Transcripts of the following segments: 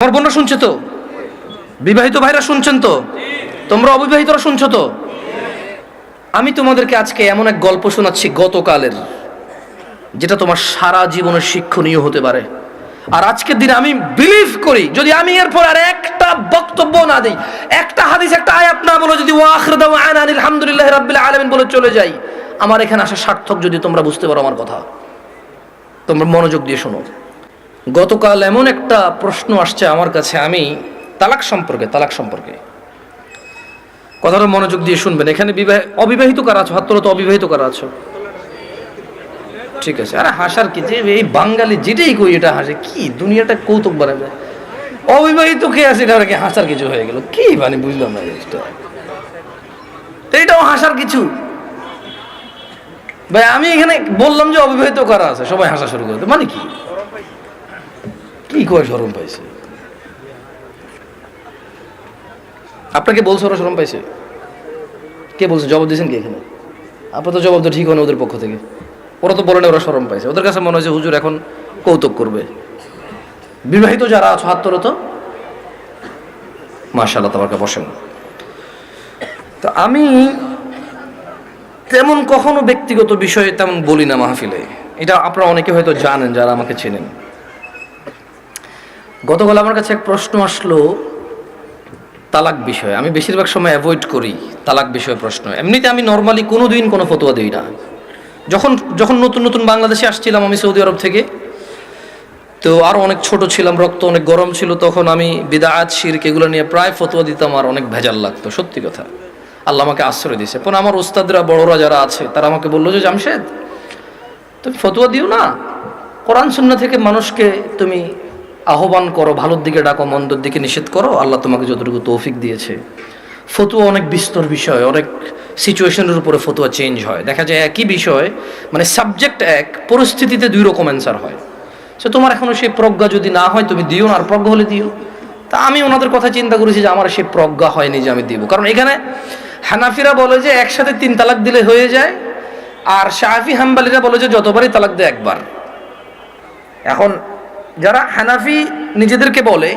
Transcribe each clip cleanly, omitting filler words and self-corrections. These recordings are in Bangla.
আমার বোনরা শুনছে তো? বিবাহিত ভাইরা শুনছেন তো? তোমরা অবিবাহিতরা শুনছো তো? আমি তোমাদেরকে আজকে এমন এক গল্প শোনাচ্ছি গতকালের, যেটা তোমার সারা জীবনের শিক্ষণীয় হতে পারে। আর আজকের দিনে আমি বিলিভ করি, যদি আমি এরপর আর একটা বক্তব্য না দিই, একটা হাদিস, একটা আয়াত না বলে যদি ওয়াখির দাওয়ানা আলহামদুলিল্লাহি রাব্বিল আলামিন বলে চলে যাই, আমার এখানে আসা সার্থক। যদি তোমরা বুঝতে পারো আমার কথা, তোমরা মনোযোগ দিয়ে শোনো। গতকাল এমন একটা প্রশ্ন আসছে আমার কাছে, আমি তালাক সম্পর্কে কথাটা মনোযোগ দিয়ে শুনবেন। এখানে অবিবাহিত কারা আছো? হাত তোলো তো। অবিবাহিত কারা আছো? ঠিক আছে। আরে হাসার কি, যে এই বাঙালি যেটাই কই এটা হাসে, কি দুনিয়াটা কৌতুক বানাবে। অবিবাহিত কে আছে এটা কি হাসার কিছু হয়ে গেল? কি মানে বুঝলাম না জিনিসটা। এটাও হাসার কিছু? ভাই আমি এখানে বললাম যে অবিবাহিত কারা আছে, সবাই হাসা শুরু করে, মানে কি কি কয় শরম পাইছে? আপনাকে বলছে ওরা শরম পাইছে? কে বলছে? জবাব দিয়েছেন কি এখানে? আপনার তো জবাব তো ঠিক হয় না ওদের পক্ষ থেকে। ওরা তো বলে না ওরা শরম পাইছে, ওদের কাছে মনে হয়েছে হুজুর এখন কৌতুক করবে। বিবাহিত যারা আছো হাত তোলো তো। মাশাআল্লাহ, তাবারকা, বসেন। তো আমি তেমন কখনো ব্যক্তিগত বিষয়ে তেমন বলি না মাহফিলে, এটা আপনারা অনেকে হয়তো জানেন যারা আমাকে চেনেন। গতকাল আমার কাছে এক প্রশ্ন আসলো তালাক বিষয়ে। আমি বেশিরভাগ সময় অ্যাভয়েড করি তালাক বিষয়ে প্রশ্ন। এমনিতে আমি নর্মালি কোনোদিন কোনো ফতোয়া দিই না। যখন নতুন নতুন বাংলাদেশে আসছিলাম আমি সৌদি আরব থেকে, তো আরও অনেক ছোট ছিলাম, রক্ত অনেক গরম ছিল, তখন আমি বিদআত শিরক এগুলো নিয়ে প্রায় ফতোয়া দিতাম, আর অনেক ভেজাল লাগতো, সত্যি কথা। আল্লাহ আমাকে আশ্রয় দিয়েছে। পরে আমার ওস্তাদরা, বড়রা যারা আছে, তারা আমাকে বললো যে জামশেদ তুমি ফতোয়া দিও না, কোরআন সুন্নাহ থেকে মানুষকে তুমি আহ্বান করো, ভালোর দিকে ডাকো, মন্দর দিকে নিষেধ করো। আল্লাহ তোমাকে যতটুকু তৌফিক দিয়েছে। ফতোয়া অনেক বিস্তর বিষয়, অনেক সিচুয়েশনের উপরে ফতোয়া চেঞ্জ হয়। দেখা যায় একই বিষয়, মানে সাবজেক্ট এক, পরিস্থিতিতে দুই রকম অ্যান্সার হয়। সে তোমার এখনো সেই প্রজ্ঞা যদি না হয় তুমি দিও না, আর প্রজ্ঞা হলে দিও। তা আমি ওনাদের কথা চিন্তা করেছি যে আমার সেই প্রজ্ঞা হয়নি যে আমি দিব। কারণ এখানে হানাফিরা বলে যে একসাথে 3 তালাক দিলে হয়ে যায়, আর শাফি হাম্বলিরা বলে যে যতবারই তালাক দেয় একবার। এখন যারা হানাফি নিজেদেরকে বলে,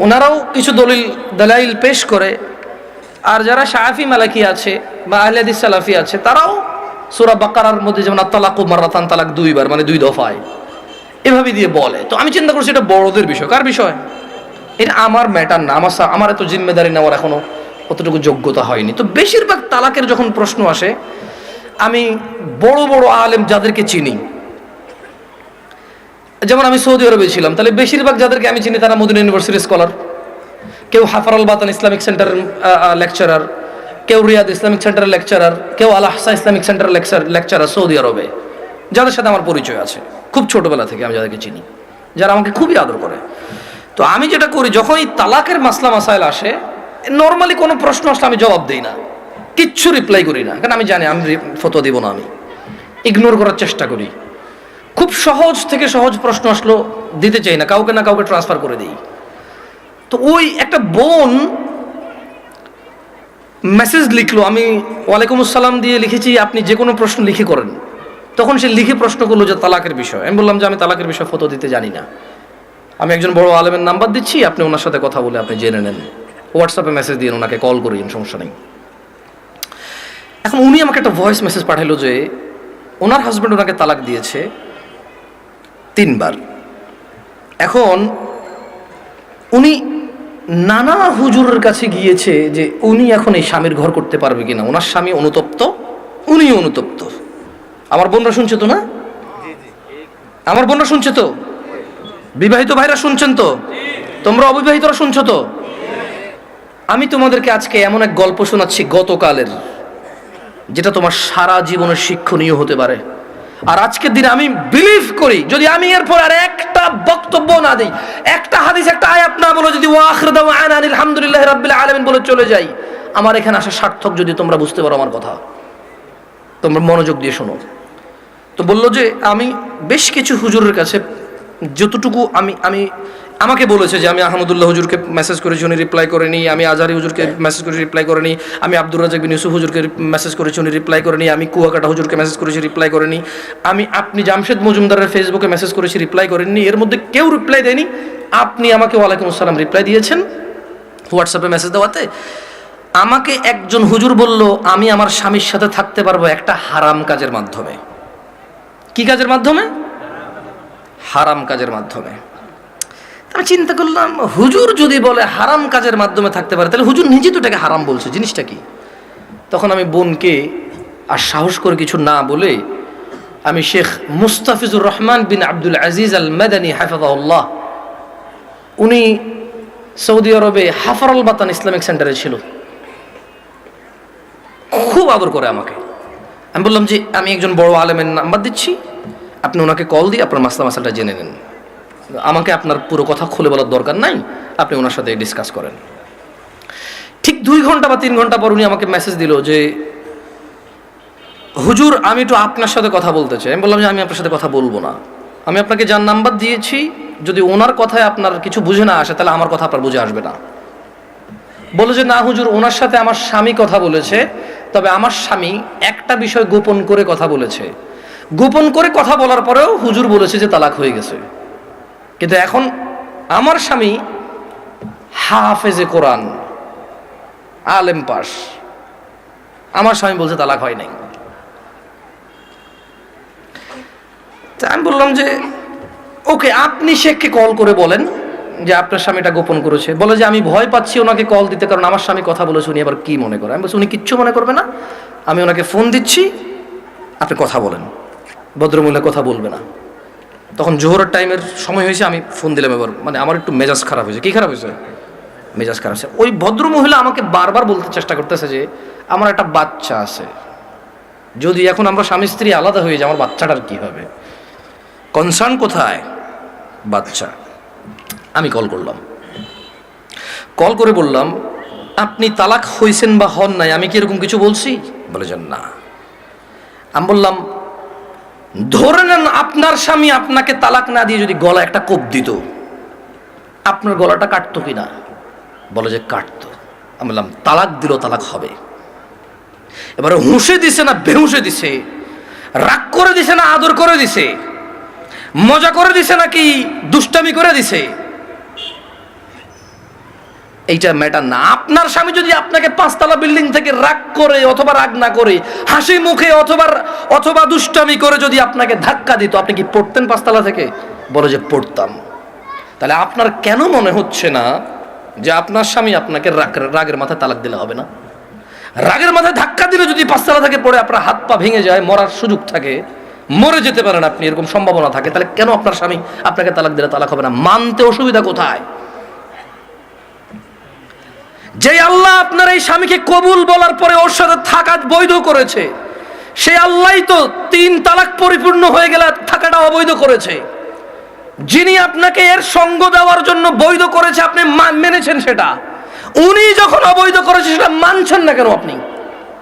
ওনারাও কিছু দলাইল পেশ করে, আর যারা শাফি মালাকি আছে বা আহলে হাদিস সালাফি আছে, তারাও সূরা বাকারার মধ্যে যেমন আত-তালাকু মাররাতান, তালাক 2 বার, মানে 2 দফায়, এভাবে দিয়ে বলে। তো আমি চিন্তা করছি এটা বড়দের বিষয়। কার বিষয়? এটা আমার ম্যাটার না, আমার এত জিম্মেদারি নেওয়ার এখনো অতটুকু যোগ্যতা হয়নি। তো বেশিরভাগ তালাকের যখন প্রশ্ন আসে, আমি বড় বড় আলেম যাদেরকে চিনি, যেমন আমি সৌদি আরবে ছিলাম, তাহলে বেশিরভাগ যাদেরকে আমি চিনি তারা মদিনা ইউনিভার্সিটির স্কলার। কেউ হাফার আল বাতান ইসলামিক সেন্টারের লেকচারার, কেউ রিয়াদ ইসলামিক সেন্টারের লেকচারার, কেউ আল আহসা ইসলামিক সেন্টারের লেকচারার সৌদি আরবে, যাদের সাথে আমার পরিচয় আছে খুব ছোটবেলা থেকে, আমি যাদেরকে চিনি, যারা আমাকে খুবই আদর করে। তো আমি যেটা করি, যখন এই তালাকের মাসলা মাসাইল আসে, নর্মালি কোনো প্রশ্ন আসলে আমি জবাব দিই না, কিচ্ছু রিপ্লাই করি না, কারণ আমি জানি আমি ফতোয়া দিব না, আমি ইগনোর করার চেষ্টা করি। খুব সহজ থেকে সহজ প্রশ্ন আসলো দিতে চাই না, কাউকে না কাউকে ট্রান্সফার করে দিই। তো ওই একটা বোন মেসেজ লিখলো, আমি ওয়ালাইকুম আসসালাম দিয়ে লিখেছি আপনি যে কোনো প্রশ্ন লিখে করেন। তখন সে লিখে প্রশ্ন করলো যে তালাকের বিষয়। আমি বললাম যে আমি তালাকের বিষয়ে ফতোয়া দিতে জানি না, আমি একজন বড় আলেমের নাম্বার দিচ্ছি, আপনি ওনার সাথে কথা বলে আপনি জেনে নেন, হোয়াটসঅ্যাপে মেসেজ দিয়ে ওনাকে কল করিন, সমস্যা নেই। এখন উনি আমাকে একটা ভয়েস মেসেজ পাঠাইলো যে ওনার হাজব্যান্ড ওনাকে তালাক দিয়েছে 3 বার। এখন উনি নানা হুজুরের কাছে গিয়েছে যে উনি এখন এই স্বামীর ঘর করতে পারবে কিনা। ওনার স্বামী অনুতপ্ত, উনিও অনুতপ্ত। আমার বোনরা শুনছে তো? না, আমার বোনরা শুনছে তো? বিবাহিত ভাইরা শুনছেন তো? তোমরা অবিবাহিতরা শুনছো তো? আমি তোমাদেরকে আজকে এমন এক গল্প শোনাচ্ছি গতকালের, যেটা তোমার সারা জীবনের শিক্ষণীয় হতে পারে। আর আজকের দিনে আমি বিলিভ করি, যদি আমি এরপর আর একটা বক্তব্য না দিই, একটা হাদিস, একটা আয়াত না বলে যদি ওয়াখির দাওয়ানা আলহামদুলিল্লাহি রাব্বিল আলামিন বলে চলে যাই, আমার এখানে আসা সার্থক। যদি তোমরা বুঝতে পারো আমার কথা, তোমরা মনোযোগ দিয়ে শোনো। তো বললো যে আমি বেশ কিছু হুজুরের কাছে যতটুকু আমি আমাকে বলেছে যে আমি আহমদুল্লাহ হুজুরকে মেসেজ করেছি, উনি রিপ্লাই করেনি। আমি আজহারি হুজুরকে মেসেজ করেছি, রিপ্লাই করেনি। আমি আব্দুর রাজাক বিন ইউসুফ হুজুরকে মেসেজ করেছি, উনি রিপ্লাই করেনি। আমি কুয়াকাটা হুজুরকে মেসেজ করেছি, রিপ্লাই করেনি। আপনি জামশেদ মজুমদারের ফেসবুকে মেসেজ করেছি, রিপ্লাই করেননি। এর মধ্যে কেউ রিপ্লাই দেয়নি। আপনি আমাকে ওয়ালাইকুম আসসালাম রিপ্লাই দিয়েছেন হোয়াটসঅ্যাপে মেসেজ দেওয়াতে। আমাকে একজন হুজুর বলল আমি আমার স্বামীর সাথে থাকতে পারবো একটা হারাম কাজের মাধ্যমে। কি কাজের মাধ্যমে? হারাম কাজের মাধ্যমে। আমি চিন্তা করলাম, হুজুর যদি বলে হারাম কাজের মাধ্যমে থাকতে পারে, তাহলে হুজুর নিজে তো এটাকে হারাম বলছে, জিনিসটা কি? তখন আমি বোনকে আর সাহস করে কিছু না বলে আমি শেখ মুস্তাফিজুর রহমান বিন আব্দুল আজিজ আল মাদানী হাফিজাহুল্লাহ, উনি সৌদি আরবে হাফারুল বাতান ইসলামিক সেন্টারে ছিল, খুব আদর করে আমাকে। আমি বললাম যে আমি একজন বড় আলেমের নাম্বার দিচ্ছি, আপনি ওনাকে কল দিয়ে আপনার মাসালাটা জেনে নেন, আমাকে আপনার পুরো কথা খুলে বলার দরকার নাই, আপনি ওনার সাথে ডিসকাস করেন। ঠিক 2 ঘন্টা বা 3 ঘন্টা পর উনি আমাকে মেসেজ দিল যে হুজুর আমি একটু আপনার সাথে কথা বলতে চাই। আমি বললাম যে আমি আপনার সাথে কথা বলবো না, আমি আপনাকে যার নাম্বার দিয়েছি যদি ওনার কথায় আপনার কিছু বুঝে না আসে তাহলে আমার কথা আপনার বুঝে আসবে না। বলে যে না হুজুর, ওনার সাথে আমার স্বামী কথা বলেছে, তবে আমার স্বামী একটা বিষয় গোপন করে কথা বলেছে, গোপন করে কথা বলার পরেও হুজুর বলেছে যে তালাক হয়ে গেছে, কিন্তু এখন আমার স্বামী হাফেজে কোরআন, আলেম পাস, আমার স্বামী বলছে তালাক হয় নাই। আমি বললাম যে ওকে, আপনি শেখকে কল করে বলেন যে আপনার স্বামীটা গোপন করেছে। বলে যে আমি ভয় পাচ্ছি ওনাকে কল দিতে, কারণ আমার স্বামী কথা বলেছে, উনি আবার কি মনে করে। আমি বলছি উনি কিচ্ছু মনে করবে না, আমি ওনাকে ফোন দিচ্ছি, আপনি কথা বলেন। ভদ্রমহিলা কথা বলবে না। তখন জোহরের টাইমের সময় হয়েছে, আমি ফোন দিলাম। এবার মানে আমার একটু মেজাজ খারাপ হয়েছে। কি খারাপ হয়েছে? মেজাজ খারাপ হয়েছে। ওই ভদ্রমহিলা আমাকে বারবার বলতে চেষ্টা করতেছে যে আমার একটা বাচ্চা আছে, যদি এখন আমরা স্বামী স্ত্রী আলাদা হয়ে যাই আমার বাচ্চাটার কি হবে? কনসার্ন কোথায়? বাচ্চা। আমি কল করলাম, কল করে বললাম আপনি তালাক হয়েছেন বা হন নাই, আমি কি এরকম কিছু বলছি? বলে যান না। আমি বললাম ধরে নেন আপনার স্বামী আপনাকে তালাক না দিয়ে যদি গলা একটা কোপ দিত, আপনার গলাটা কাটতো কিনা? বলে যে কাটতো। আমি বললাম তালাক দিল, তালাক হবে। এবারে হুঁশে দিছে না বেহুঁশে দিছে, রাগ করে দিছে না আদর করে দিছে, মজা করে দিছে নাকি দুষ্টামি করে দিছে, এইটা ম্যাটার না। আপনার স্বামী যদি আপনাকে 5 তলা বিল্ডিং থেকে রাগ করে অথবা রাগ না করে হাসি মুখে অথবা দুষ্টামি করে যদি আপনাকে ধাক্কা দিত, আপনি কি পড়তেন 5 তলা থেকে? বলে যে পড়তাম। তাহলে আপনার কেন মনে হচ্ছে না যে আপনার স্বামী আপনাকে রাগের মাথায় তালাক দিলে হবে না? রাগের মাথায় ধাক্কা দিলে যদি 5 তলা থেকে পড়ে আপনার হাত পা ভেঙে যায়, মরার সুযোগ থাকে, মরে যেতে পারেন আপনি, এরকম সম্ভাবনা থাকে, তাহলে কেন আপনার স্বামী আপনাকে তালাক দিলে তালাক হবে না? মানতে অসুবিধা কোথায়? যে আল্লাহ আপনার এই স্বামীকে কবুল বলার পরে ওর সাথে থাকা বৈধ করেছে, সে আল্লাহই তো 3 তালাক পরিপূর্ণ হয়ে গেলে থাকাটা অবৈধ করেছে। যিনি আপনাকে এর সঙ্গ দেওয়ার জন্য বৈধ করেছে, আপনি মেনেছেন সেটা, উনি যখন অবৈধ করেছে সেটা মানছেন না কেন আপনি?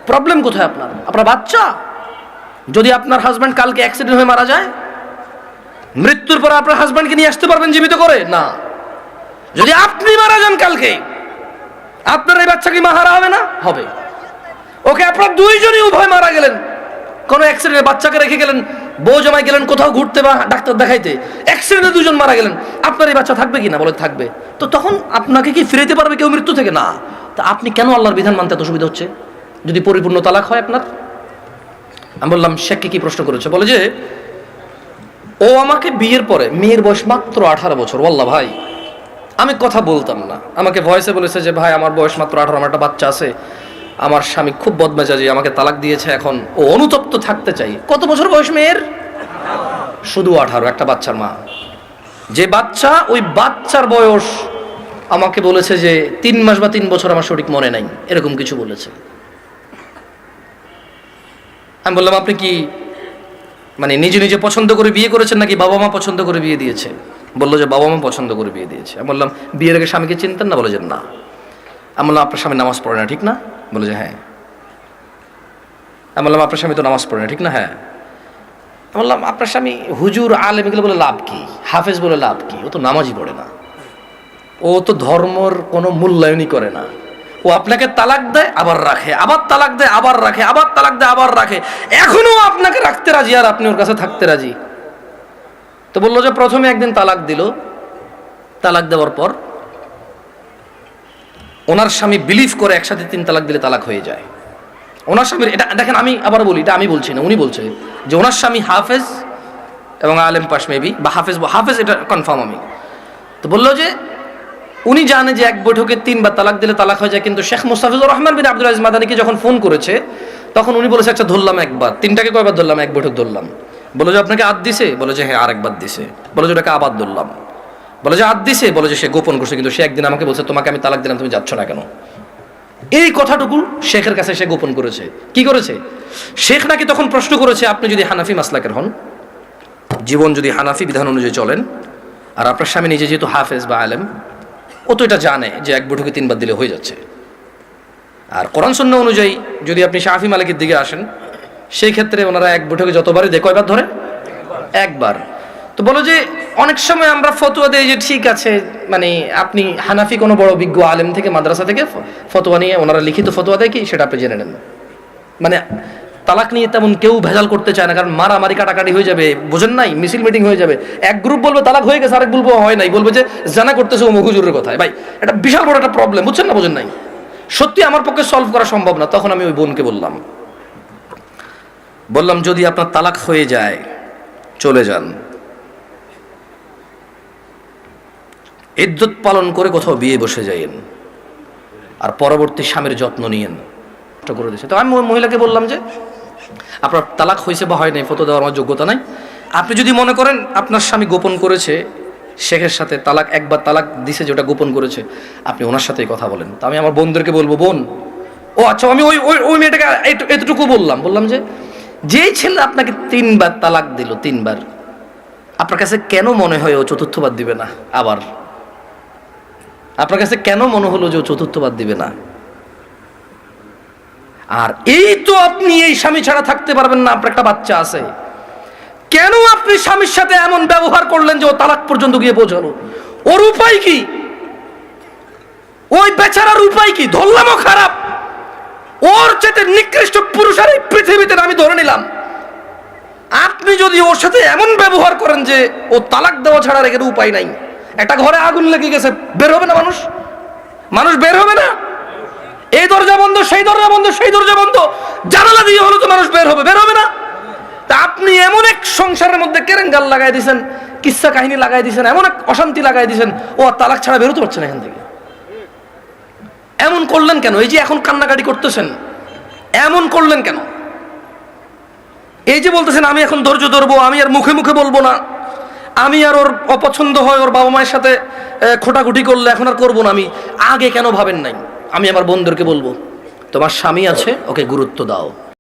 প্রবলেম কোথায় আপনার? আপনার বাচ্চা? যদি আপনার হাজব্যান্ড কালকে অ্যাক্সিডেন্ট হয়ে মারা যায়, মৃত্যুর পর আপনার হাজব্যান্ডকে নিয়ে আসতে পারবেন জীবিত করে? না। যদি আপনি মারা যান কালকে, আপনার এই বাচ্চা কি মাহারা হবে না? হবে। ওকে, আপনার দুইজনই উভয় মারা গেলেন, কোনো অ্যাক্সিডেন্টে বাচ্চাকে রেখে গেলেন, বউ জামাই গেলেন কোথাও ঘুরতে বা ডাক্তার দেখাইতে, অ্যাক্সিডেন্টে 2 জন মারা গেলেন, আপনার এই বাচ্চা থাকবে কি না? বলে থাকবে। তো তখন আপনাকে কি ফিরাইতে পারবে কেউ মৃত্যু থেকে? না। তা আপনি কেন আল্লাহর বিধান মানতে এত অসুবিধা হচ্ছে যদি পরিপূর্ণ তালাক হয় আপনার? আমি বললাম শেখকে কি প্রশ্ন করেছে? বলে যে ও আমাকে বিয়ের পরে, মেয়ের বয়স মাত্র 18 বছর, ওয়াল্লাহ ভাই আমি কথা বলতাম না, আমাকে ভয়েসে বলেছে যে ভাই আমার বয়স মাত্র 18, আমার একটা বাচ্চা আছে, আমার স্বামী খুব বদমেজাজি, আমাকে তালাক দিয়েছে, এখন ও অনুতপ্ত থাকতে চাই। কত বছর বয়স মেয়ের? শুধু 18, একটা বাচ্চার মা। যে বাচ্চা, ওই বাচ্চার বয়স আমাকে বলেছে যে 3 মাস বা 3 বছর, আমার সঠিক মনে নাই, এরকম কিছু বলেছে। আমি বললাম আপনি কি মানে নিজে নিজে পছন্দ করে বিয়ে করেছেন নাকি বাবা মা পছন্দ করে বিয়ে দিয়েছে? বললো যে বাবা মা পছন্দ করে বিয়ে দিয়েছে। আমি বললাম বিয়ের আগে স্বামীকে চিনতেন না? বলে যে না। আমি বললাম আপনার স্বামী নামাজ পড়ে না, ঠিক না? বলে যে হ্যাঁ। আমি বললাম আপনার স্বামী তো নামাজ পড়ে না, ঠিক না? হ্যাঁ। আমি বললাম আপনার স্বামী হুজুর আলেম এগুলো বলে লাভ কি? হাফেজ বলে লাভ কি? ও তো নামাজই পড়ে না। ও তো ধর্মর কোনো মূল্যায়নই করে না। ও আপনাকে তালাক দেয় আবার রাখে, আবার তালাক দেয় আবার রাখে, আবার তালাক দেয় আবার রাখে, এখনো আপনাকে রাখতে রাজি আর আপনি ওর কাছে থাকতে রাজি। তো বললো যে প্রথমে একদিন তালাক দিল, তালাক দেওয়ার পর ওনার স্বামী বিলিভ করে একসাথে 3 তালাক দিলে তালাক হয়ে যায়। ওনার স্বামীর এটা দেখেন, আমি আবার বলি, এটা আমি বলছি না, উনি বলছে যে ওনার স্বামী হাফেজ এবং আলেম পাশ মেবি, বা হাফেজ এটা কনফার্ম আমি। তো বললো যে উনি জানে যে এক বৈঠকে 3 বার তালাক দিলে তালাক হয়ে যায়, কিন্তু শেখ মুস্তাফিজুর রহমান বিন আব্দুল আজিজ মাদানীকে যখন ফোন করেছে তখন উনি বলেছে আচ্ছা ধরলাম একবার, 3টাকে কয়বার ধরলাম? এক বৈঠক ধরলাম। বলে যে আপনাকে আদ দিছে? বলে যে হ্যাঁ আরেকবার দিছে। বলে যে ওটাকে আবার ধরলাম। বলে যে আদ দিছে? বলে যে সে গোপন করছে, কিন্তু সে একদিন আমাকে বলছে তোমাকে আমি তালাক দিলাম, তুমি যাচ্ছ না কেন? এই কথাটুকু শেখের কাছে সে গোপন করেছে। কি করেছে? শেখ নাকি তখন প্রশ্ন করেছে আপনি যদি হানাফি মাসলাকের হন, জীবন যদি হানাফি বিধান অনুযায়ী চলেন, আর আপনার স্বামী নিজে যেহেতু হাফেজ বা আলেম, ও তো এটা জানে যে এক বৈঠকে 3 বার দিলে হয়ে যাচ্ছে। আর কোরআন সুন্নাহ অনুযায়ী যদি আপনি শাফি মালিকের দিকে আসেন, সেই ক্ষেত্রে ওনারা এক বৈঠকে যতবারই দেয় কয়বার ধরে? একবার। তো বলো যে অনেক সময় আমরা ফতোয়া দেই যে ঠিক আছে, মানে আপনি হানাফি কোনো বড় বিজ্ঞ আলেম থেকে মাদ্রাসা থেকে ফতোয়া নিয়ে ওনারা লিখিত ফতোয়া দেয় কি সেটা আপনি জেনে নেন। মানে তালাক নিয়ে তেমন কেউ ভেজাল করতে চায় না, কারণ মারামারি কাটাকাটি হয়ে যাবে, বোঝেন নাই, মিছিল মিটিং হয়ে যাবে। এক গ্রুপ বলবে তালাক হয়ে গেছে, আরেক বলবো হয় নাই, বলবে যে জানা করতেছে ও হুজুরের কথায়। ভাই এটা বিশাল বড় একটা প্রবলেম, বুঝছেন না বোঝেন নাই? সত্যি আমার পক্ষে সলভ করা সম্ভব না। তখন আমি ওই বোনকে বললাম যদি আপনার তালাক হয়ে যায় চলে যান, ইদ্যত পালন করে কোথাও বিয়ে বসে যাইয়েন, আর পরবর্তী স্বামীর যত্ন নিয়েন করে দিয়েছে। তো আমি ওই মহিলাকে বললাম যে আপনার তালাক হয়েছে বা হয় নাই ফটো দেওয়ার আমার যোগ্যতা নাই। আপনি যদি মনে করেন আপনার স্বামী গোপন করেছে শেখের সাথে, তালাক একবার তালাক দিছে যেটা গোপন করেছে, আপনি ওনার সাথেই কথা বলেন। তো আমি আমার বোনদেরকে বলবো, বোন ও আচ্ছা, আমি ওই ওই ওই মেয়েটাকে এতটুকু বললাম যে যেই ছেলে আপনাকে 3 বার তালাক দিল, 3 বার, আপনার কাছে কেন মনে হয় ও 4র্থবার দিবে না? আবার আপনার কাছে কেন মনে হলো যে ও 4র্থবার দিবে না? আর এই তো আপনি এই স্বামী ছাড়া থাকতে পারবেন না, আপনার একটা বাচ্চা আছে, কেন আপনি স্বামীর সাথে এমন ব্যবহার করলেন যে ও তালাক পর্যন্ত গিয়ে পৌঁছালো? ওর উপায় কি? ওই বেচারার উপায় কি? ধরলামও খারাপ, ওর চেয়ে নিকৃষ্ট পুরুষ আর এই পৃথিবীতে আমি ধরে নিলাম। আপনি যদি ওর সাথে এমন ব্যবহার করেন যে ও তালাক দেওয়া ছাড়া রেখে উপায় নাই, একটা ঘরে আগুন লেগে গেছে, বের হবে না মানুষ বের হবে না? এই দরজা বন্ধ, সেই দরজা বন্ধ, সেই দরজা বন্ধ, জানালা দিয়ে হলো তো মানুষ বের হবে না? তা আপনি এমন এক সংসারের মধ্যে কেরেঙ্গাল লাগাই দিয়েছেন, কিচ্ছা কাহিনী লাগাই দিয়েছেন, এমন এক অশান্তি লাগাই দিয়েছেন, ও আর তালাক ছাড়া বেরোতে পারছে না এখান থেকে। এমন করলেন কেন? এই যে এখন কান্নাকাটি করতেছেন, এমন করলেন কেন? এই যে বলতেছেন আমি এখন ধৈর্য ধরবো, আমি আর মুখে মুখে বলবো না, আমি আর ওর অপছন্দ হয় ওর বাবা মায়ের সাথে খোটাখুটি করলে এখন আর করবো না, আমি আগে কেন ভাবেন নাই? আমি আমার বোনদেরকে বলবো তোমার স্বামী আছে, ওকে গুরুত্ব দাও।